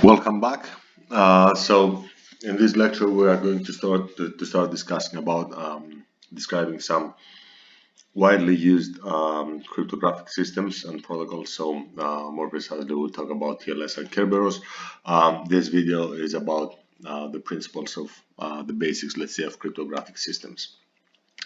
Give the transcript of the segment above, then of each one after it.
Welcome back. So in this lecture, we are going to start discussing about describing some widely used cryptographic systems and protocols. So more precisely, we'll talk about TLS and Kerberos. This video is about the principles of the basics, let's say, of cryptographic systems.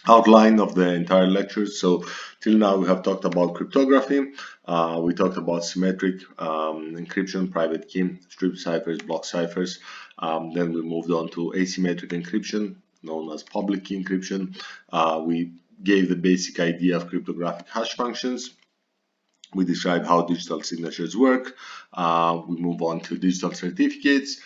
Outline of the entire lecture. So till now we have talked about cryptography. We talked about symmetric encryption, private key, strip ciphers, block ciphers. Then we moved on to asymmetric encryption, known as public key encryption. We gave the basic idea of cryptographic hash functions. We described how digital signatures work. We move on to digital certificates.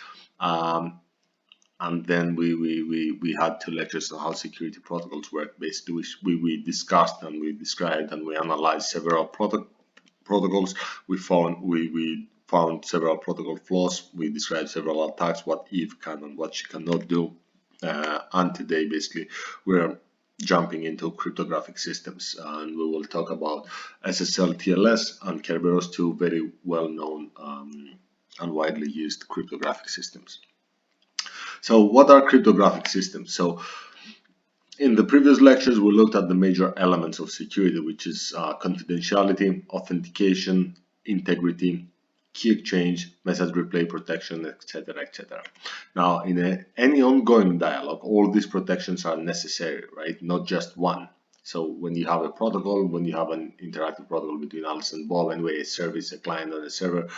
And then we had two lectures on how security protocols work. Basically, which we discussed and we described and we analyzed several protocols. We found several protocol flaws. We described several attacks, what Eve can and what she cannot do. And today, basically, we're jumping into cryptographic systems, and we will talk about SSL, TLS, and Kerberos, two very well-known and widely used cryptographic systems. So what are cryptographic systems? So in the previous lectures, we looked at the major elements of security, which is confidentiality, authentication, integrity, key exchange, message replay protection, etc., etc. Now, in any ongoing dialogue, all these protections are necessary, right? Not just one. So when you have a protocol, when you have an interactive protocol between Alice and Bob, anyway, a service, a client, and a server,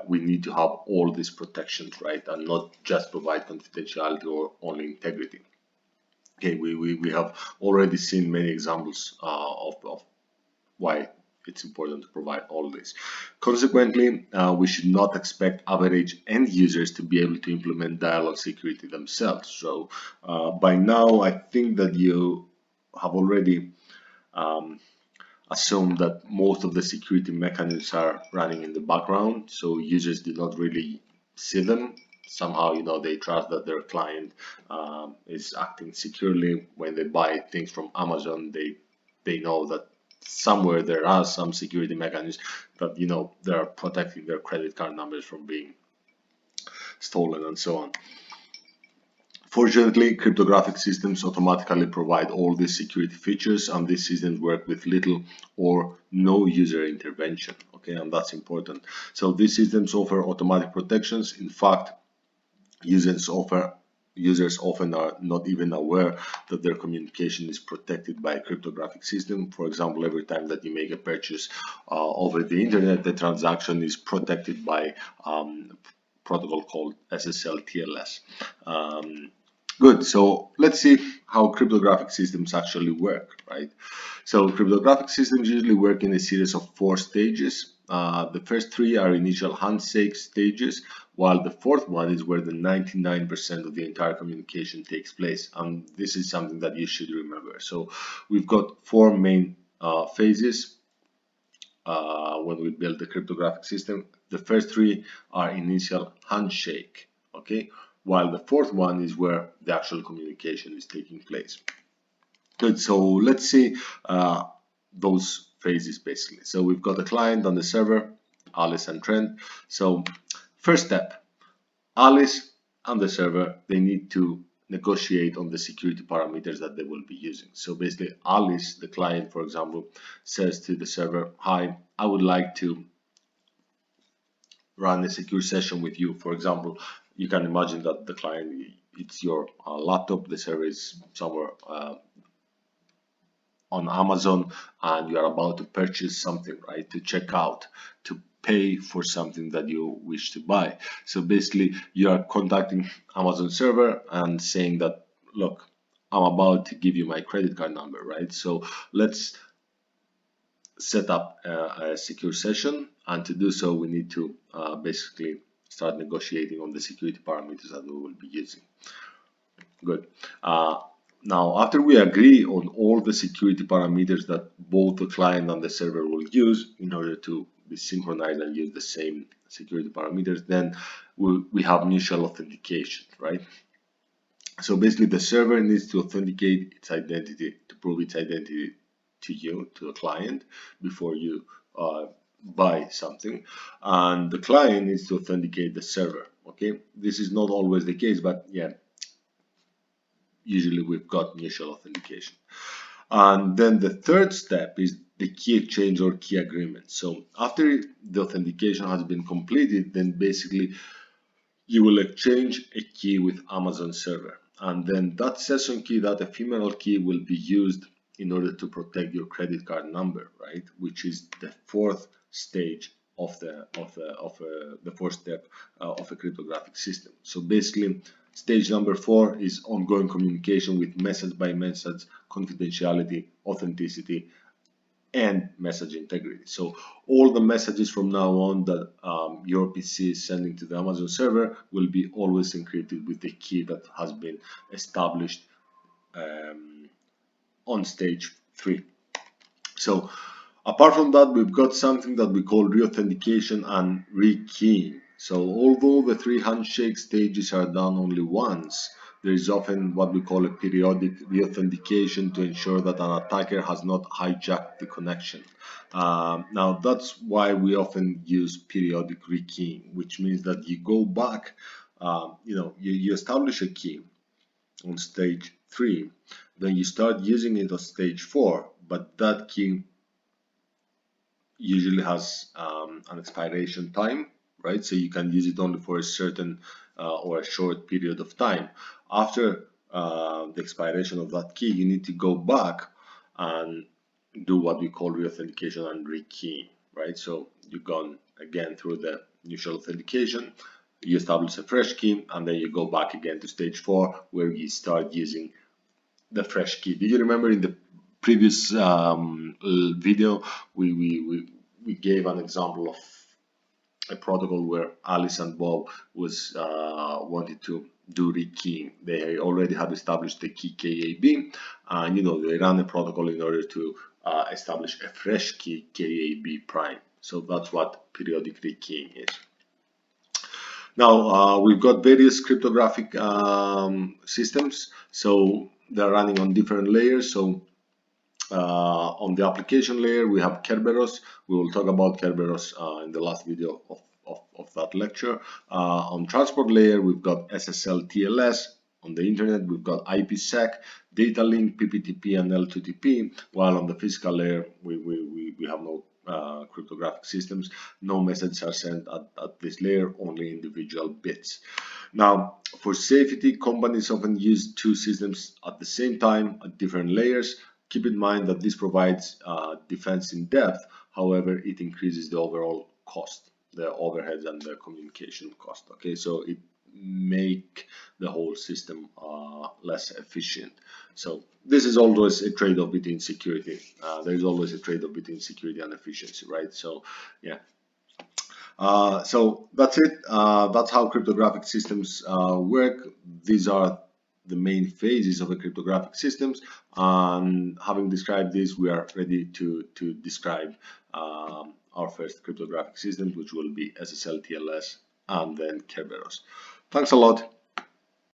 we need to have all these protections, right? And not just provide confidentiality or only integrity. Okay, we have already seen many examples of why it's important to provide all this. Consequently, we should not expect average end users to be able to implement dialogue security themselves. So by now, I think that you have already assumed that most of the security mechanisms are running in the background, so users do not really see them. Somehow, they trust that their client is acting securely. When they buy things from Amazon, they know that somewhere there are some security mechanisms that they are protecting their credit card numbers from being stolen and so on. Fortunately, cryptographic systems automatically provide all these security features, and these systems work with little or no user intervention. Okay, and that's important. So these systems offer automatic protections. In fact, users often are not even aware that their communication is protected by a cryptographic system. For example, every time that you make a purchase over the internet, the transaction is protected by protocol called SSL TLS. Good, so let's see how cryptographic systems actually work, right? So cryptographic systems usually work in a series of 4 stages. The first 3 are initial handshake stages, while the fourth one is where the 99% of the entire communication takes place. And this is something that you should remember. So we've got 4 main phases when we build the cryptographic system. The first 3 are initial handshake, okay? While the fourth one is where the actual communication is taking place. Good, so let's see those phases basically. So we've got the client and the server, Alice and Trent. So first step, Alice and the server, they need to negotiate on the security parameters that they will be using. So basically, Alice, the client, for example, says to the server, hi, I would like to run a secure session with you. For example, you can imagine that the client, it's your laptop, the server is somewhere on Amazon, and you are about to purchase something, right? To check out, to pay for something that you wish to buy. So basically, you are contacting Amazon server and saying that, look, I'm about to give you my credit card number, right? So let's set up a secure session, and to do so, we need to basically start negotiating on the security parameters that we will be using. Good. Now, after we agree on all the security parameters that both the client and the server will use in order to be synchronized and use the same security parameters, then we have mutual authentication, right? So basically, the server needs to authenticate its identity, to prove its identity to you, to the client, before you buy something, and the client needs to authenticate the server. Okay, this is not always the case, but yeah, usually we've got initial authentication. And then the third step is the key exchange or key agreement. So after the authentication has been completed, then basically you will exchange a key with Amazon server. And then that session key, that ephemeral key, will be used in order to protect your credit card number, right? Which is the fourth stage of the fourth step of a cryptographic system. So basically, stage number 4 is ongoing communication with message by message confidentiality, authenticity, and message integrity. So all the messages from now on that your PC is sending to the Amazon server will be always encrypted with the key that has been established on stage 3. So apart from that, we've got something that we call re-authentication and re-keying. So although the 3 handshake stages are done only once, there is often what we call a periodic re-authentication to ensure that an attacker has not hijacked the connection. Now that's why we often use periodic re-keying, which means that you go back, you establish a key on stage 3, then you start using it on stage 4, but that key usually has an expiration time, right? So you can use it only for a certain or a short period of time. After the expiration of that key, you need to go back and do what we call re-authentication and re-key, right? So you've gone again through the initial authentication, you establish a fresh key, and then you go back again to stage 4 where you start using the fresh key. Do you remember in the previous video we gave an example of a protocol where Alice and Bob was wanted to do rekeying. They already had established the key KAB, and they ran a protocol in order to establish a fresh key KAB prime. So that's what periodic rekeying is. Now we've got various cryptographic systems, so they're running on different layers. So on the application layer, we have Kerberos. We will talk about Kerberos in the last video of that lecture. On transport layer, we've got SSL TLS. On the internet, we've got IPsec, data link, PPTP, and L2TP. While on the physical layer, we have no cryptographic systems. No messages are sent at this layer, only individual bits. Now, for safety, companies often use two systems at the same time at different layers. Keep in mind that this provides defense in depth. However, it increases the overall cost, the overheads and the communication cost. Okay, so it make the whole system less efficient. So this is always a trade-off between security. There is always a trade-off between security and efficiency, right? So yeah. So that's it. That's how cryptographic systems work. These are the main phases of a cryptographic systems. And having described this, we are ready to describe our first cryptographic system, which will be SSL TLS and then Kerberos. Thanks a lot.